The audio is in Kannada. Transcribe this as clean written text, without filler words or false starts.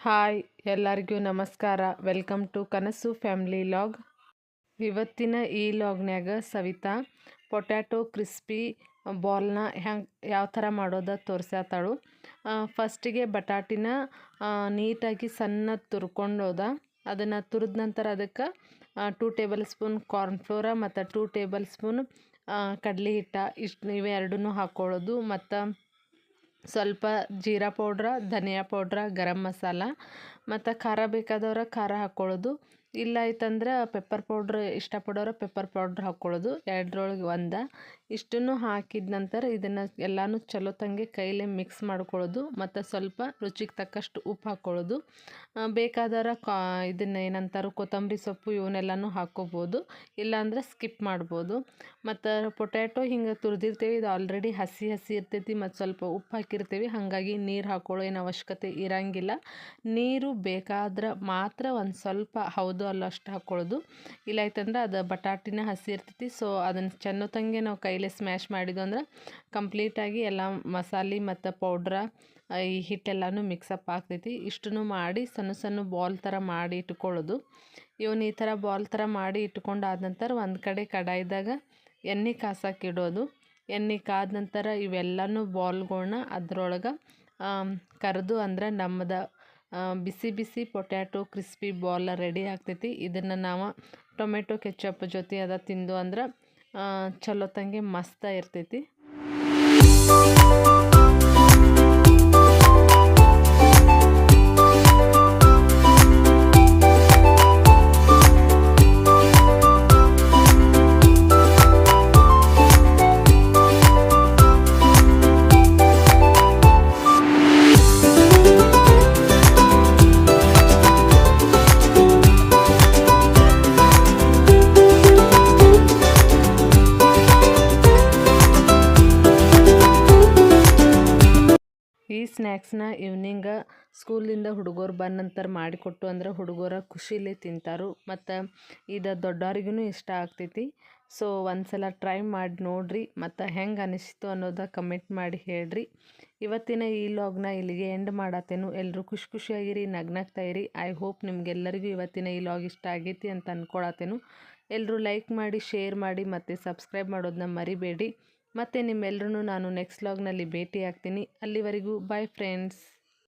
ಹಾಯ್ ಎಲ್ಲರಿಗೂ ನಮಸ್ಕಾರ. ವೆಲ್ಕಮ್ ಟು ಕನಸು ಫ್ಯಾಮಿಲಿ ಲಾಗ್. ಇವತ್ತಿನ ಈ ಲಾಗ್ನ್ಯಾಗ ಸವಿತಾ ಪೊಟ್ಯಾಟೊ ಕ್ರಿಸ್ಪಿ ಬಾಲ್ನ ಯಾವ ಥರ ಮಾಡೋದ ತೋರಿಸ್ತಾಳು. ಫಸ್ಟಿಗೆ ಬಟಾಟಿನ ನೀಟಾಗಿ ಸಣ್ಣ ತುರ್ಕೊಂಡೋದ. ಅದನ್ನು ತುರಿದ ನಂತರ ಅದಕ್ಕೆ 2 ಟೇಬಲ್ ಸ್ಪೂನ್ ಕಾರ್ನ್ಫ್ಲೋರ ಮತ್ತು 2 ಟೇಬಲ್ ಸ್ಪೂನ್ ಕಡಲೆ ಹಿಟ್ಟ ಇವೆರಡನ್ನೂ ಹಾಕ್ಕೊಳ್ಳೋದು. ಮತ್ತು ಸ್ವಲ್ಪ ಜೀರಾ ಪೌಡ್ರ, ಧನಿಯಾ ಪೌಡ್ರ, ಗರಂ ಮಸಾಲ ಮತ್ತು ಖಾರ ಬೇಕಾದವ್ರ ಖಾರ ಹಾಕ್ಕೊಳ್ಳೋದು. ಇಲ್ಲ ಆಯ್ತಂದ್ರೆ ಪೆಪ್ಪರ್ ಪೌಡ್ರ್ ಇಷ್ಟಪಡೋರು ಪೆಪ್ಪರ್ ಪೌಡ್ರ್ ಹಾಕ್ಕೊಳ್ಳೋದು. ಎರಡರೊಳಗೆ ಒಂದು ಇಷ್ಟನ್ನು ಹಾಕಿದ ನಂತರ ಇದನ್ನು ಎಲ್ಲನೂ ಚಲೋ ತಂಗೆ ಕೈಲೇ ಮಿಕ್ಸ್ ಮಾಡ್ಕೊಳ್ಳೋದು. ಮತ್ತು ಸ್ವಲ್ಪ ರುಚಿಗೆ ತಕ್ಕಷ್ಟು ಉಪ್ಪು ಹಾಕ್ಕೊಳ್ಳೋದು. ಬೇಕಾದರ ಇದನ್ನು ಏನಂತಾರೆ ಕೊತ್ತಂಬರಿ ಸೊಪ್ಪು ಇವನ್ನೆಲ್ಲನೂ ಹಾಕ್ಕೋಬೋದು, ಇಲ್ಲಾಂದ್ರೆ ಸ್ಕಿಪ್ ಮಾಡ್ಬೋದು. ಮತ್ತು ಪೊಟ್ಯಾಟೊ ಹಿಂಗೆ ತುರಿದಿರ್ತೀವಿ, ಇದು ಆಲ್ರೆಡಿ ಹಸಿ ಇರ್ತೈತಿ ಮತ್ತು ಸ್ವಲ್ಪ ಉಪ್ಪು ಹಾಕಿರ್ತೀವಿ, ಹಾಗಾಗಿ ನೀರು ಹಾಕ್ಕೊಳ್ಳೋ ಏನು ಅವಶ್ಯಕತೆ ಇರಂಗಿಲ್ಲ. ನೀರು ಬೇಕಾದ್ರೆ ಮಾತ್ರ ಒಂದು ಸ್ವಲ್ಪ ಹೌದು ಅಲ್ಲ ಅಷ್ಟು ಹಾಕ್ಕೊಳ್ಳೋದು. ಇಲ್ಲ ಆಯ್ತಂದ್ರೆ ಅದು ಬಟಾಟಿನ ಹಸಿ ಇರ್ತೈತಿ, ಸೊ ಅದನ್ನು ಚೆನ್ನೋತಂಗೆ ನಾವು ಕೈಲೇ ಸ್ಮ್ಯಾಶ್ ಮಾಡಿದ್ವು ಅಂದ್ರೆ ಕಂಪ್ಲೀಟಾಗಿ ಎಲ್ಲ ಮಸಾಲೆ ಮತ್ತು ಪೌಡ್ರ ಈ ಹಿಟ್ಟೆಲ್ಲನೂ ಮಿಕ್ಸಪ್ ಆಗ್ತೈತಿ. ಇಷ್ಟನ್ನು ಮಾಡಿ ಸಣ್ಣ ಬಾಲ್ ಥರ ಮಾಡಿ ಇಟ್ಕೊಳ್ಳೋದು. ಇವನು ಈ ಥರ ಬಾಲ್ ಥರ ಮಾಡಿ ಇಟ್ಕೊಂಡಾದ ನಂತರ ಒಂದು ಕಡೆ ಕಡಾಯಿದಾಗ ಎಣ್ಣೆ ಕಾಸಕ್ಕೆ ಇಡೋದು. ಎಣ್ಣೆ ಕಾದ ನಂತರ ಇವೆಲ್ಲನೂ ಬಾಲ್ಗಳನ್ನ ಅದ್ರೊಳಗೆ ಕರೆದು ಅಂದ್ರೆ ನಮ್ಮದು ಬಿಸಿ ಪೊಟ್ಯಾಟೊ ಕ್ರಿಸ್ಪಿ ಬಾಲ್ ರೆಡಿ ಆಗ್ತೈತಿ. ಇದನ್ನು ನಾವು ಟೊಮೆಟೊ ಕೆಚಪ್ ಜೊತೆ ಅದ ತಿಂದು ಅಂದ್ರೆ ಚಲೋ ತಂಗೆ ಮಸ್ತ ಇರ್ತೈತಿ. ಈ ಸ್ನ್ಯಾಕ್ಸ್ನ ಈವ್ನಿಂಗ ಸ್ಕೂಲಿಂದ ಹುಡುಗರು ಬಂದ ನಂತರ ಮಾಡಿಕೊಟ್ಟು ಅಂದ್ರೆ ಹುಡುಗರ ಖುಷಿಲೇ ತಿಂತಾರು. ಮತ್ತು ಇದು ದೊಡ್ಡವ್ರಿಗೂ ಇಷ್ಟ ಆಗ್ತೈತಿ. ಸೊ ಒಂದ್ಸಲ ಟ್ರೈ ಮಾಡಿ ನೋಡಿರಿ, ಮತ್ತು ಹೆಂಗೆ ಅನಿಸ್ತು ಅನ್ನೋದ ಕಮೆಂಟ್ ಮಾಡಿ ಹೇಳ್ರಿ. ಇವತ್ತಿನ ಈ ಲಾಗ್ನ ಇಲ್ಲಿಗೆ ಎಂಡ್ ಮಾಡತ್ತೇನು. ಎಲ್ಲರೂ ಖುಷಿಯಾಗಿರಿ, ನಗ್ನಾಗ್ತಾ ಇರಿ. ಐ ಹೋಪ್ ನಿಮ್ಗೆಲ್ಲರಿಗೂ ಇವತ್ತಿನ ಈ ಲಾಗ್ ಇಷ್ಟ ಆಗೈತಿ ಅಂತ ಅಂದ್ಕೊಳತ್ತೇನು. ಎಲ್ಲರೂ ಲೈಕ್ ಮಾಡಿ, ಶೇರ್ ಮಾಡಿ ಮತ್ತು ಸಬ್ಸ್ಕ್ರೈಬ್ ಮಾಡೋದನ್ನ ಮರಿಬೇಡಿ. ಮತ್ತು ನಿಮ್ಮೆಲ್ಲರೂ ನಾನು ನೆಕ್ಸ್ಟ್ ಲಾಗ್ನಲ್ಲಿ ಭೇಟಿ ಆಗ್ತೀನಿ. ಅಲ್ಲಿವರೆಗೂ ಬಾಯ್ ಫ್ರೆಂಡ್ಸ್.